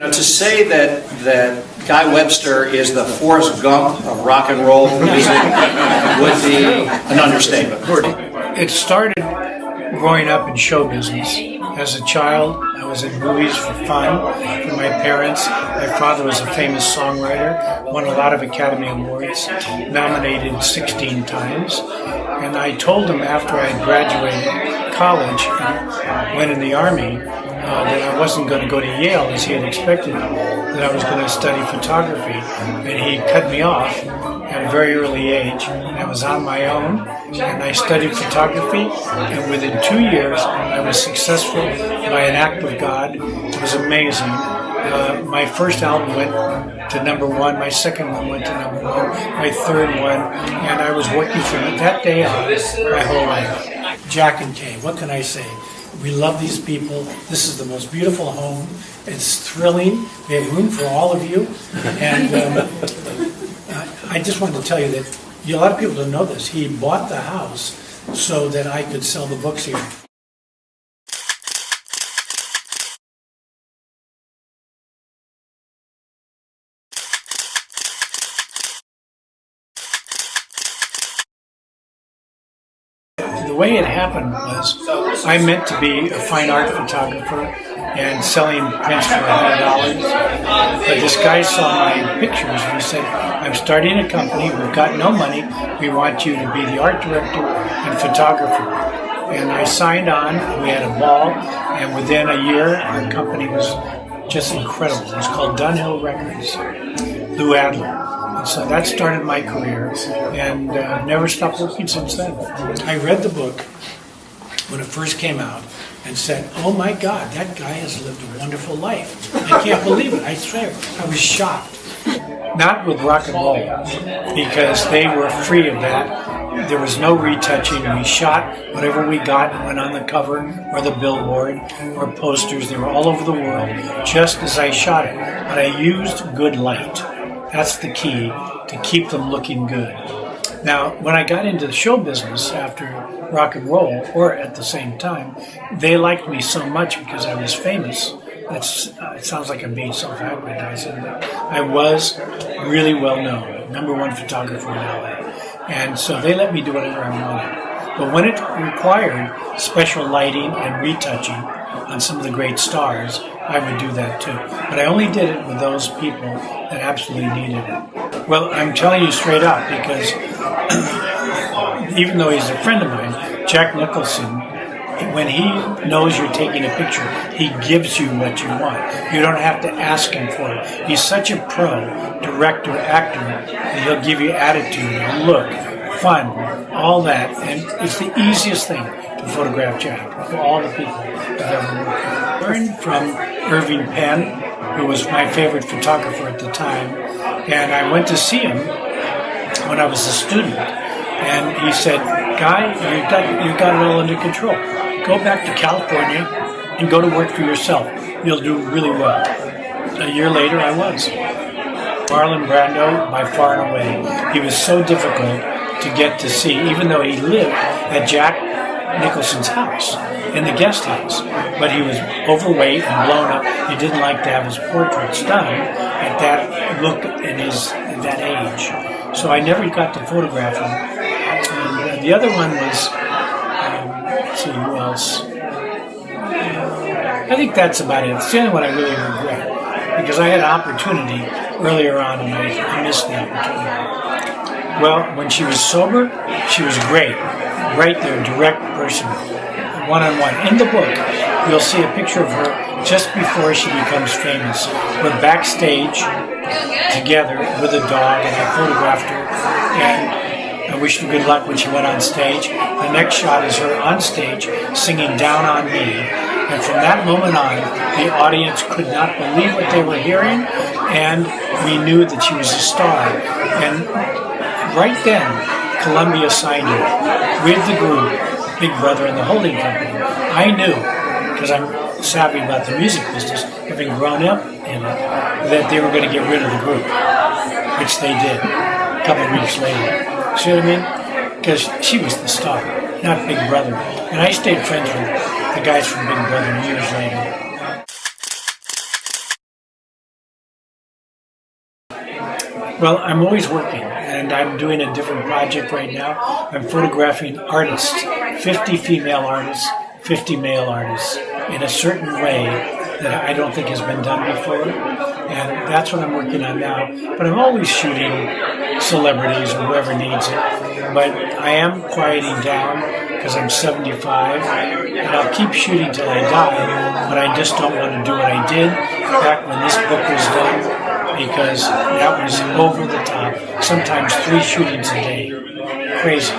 Now, to say that Guy Webster is the Forrest Gump of rock and roll music would be an understatement. It started growing up in show business. As a child, I was in movies for fun, for my parents. My father was a famous songwriter, won a lot of Academy Awards, nominated 16 times. And I told him after I had graduated college and went in the Army that I wasn't going to go to Yale as he had expected, that I was going to study photography. And he cut me off at a very early age. I was on my own, and I studied photography, and within 2 years I was successful by an act of God. It was amazing. My first album went to #1, my second one went to #1, my third one, and I was working from that day on my whole life. Jack and Kay, what can I say? We love these people. This is the most beautiful home. It's thrilling. We have room for all of you. And I just wanted to tell you that a lot of people don't know this. He bought the house so that I could sell the books here. The way it happened was I meant to be a fine art photographer and selling prints for $100. But this guy saw my pictures and he said, I'm starting a company, we've got no money, we want you to be the art director and photographer. And I signed on, we had a ball, and within a year our company was just incredible. It was called Dunhill Records, Lou Adler. And so that started my career, and never stopped working since then. I read the book when it first came out and said, oh my God, that guy has lived a wonderful life. I can't believe it, I swear. I was shocked. Not with rock and roll, because they were free of that. There was no retouching. We shot whatever we got, went on the cover or the billboard or posters. They were all over the world, just as I shot it. But I used good light. That's the key to keep them looking good. Now, when I got into the show business after rock and roll, or at the same time, they liked me so much because I was famous. It sounds like I'm being self-aggrandizing, but I was really well known, #1 photographer in LA. And so they let me do whatever I wanted. But when it required special lighting and retouching on some of the great stars, I would do that too. But I only did it with those people that absolutely needed it. Well, I'm telling you straight up, because even though he's a friend of mine, Jack Nicholson, when he knows you're taking a picture, he gives you what you want. You don't have to ask him for it. He's such a pro, director, actor, that he'll give you attitude, look, fun, all that. And it's the easiest thing to photograph Jack of all the people I've ever worked with. I learned from Irving Penn, who was my favorite photographer at the time, and I went to see him when I was a student, and he said, Guy, you've got it all under control. Go back to California and go to work for yourself. You'll do really well. A year later, I was. Marlon Brando, by far and away, he was so difficult to get to see, even though he lived at Jack Nicholson's house, in the guest house. But he was overweight and blown up. He didn't like to have his portraits done at that look at that age. So I never got to photograph him. And the other one was, let's see, who else? I think that's about it. It's the only one I really regret, because I had an opportunity earlier on and I missed the opportunity. Well, when she was sober, she was great. Right there, direct person, one-on-one. In the book, you'll see a picture of her just before she becomes famous. We're backstage together with a dog, and I photographed her, and I wished her good luck when she went on stage. The next shot is her on stage singing Down on Me, and from that moment on, the audience could not believe what they were hearing, and we knew that she was a star. And right then, Columbia signed her with the group, Big Brother and the Holding Company. I knew, because I'm savvy about the music business, having grown up in it, that they were going to get rid of the group, which they did a couple of weeks later. See what I mean? Because she was the star, not Big Brother. And I stayed friends with the guys from Big Brother years later. Well, I'm always working, and I'm doing a different project right now. I'm photographing artists, 50 female artists, 50 male artists, in a certain way that I don't think has been done before. And that's what I'm working on now. But I'm always shooting celebrities or whoever needs it. But I am quieting down because I'm 75, and I'll keep shooting till I die, but I just don't want to do what I did back when this book was done, because that was over the top, sometimes 3 shootings a day. Crazy.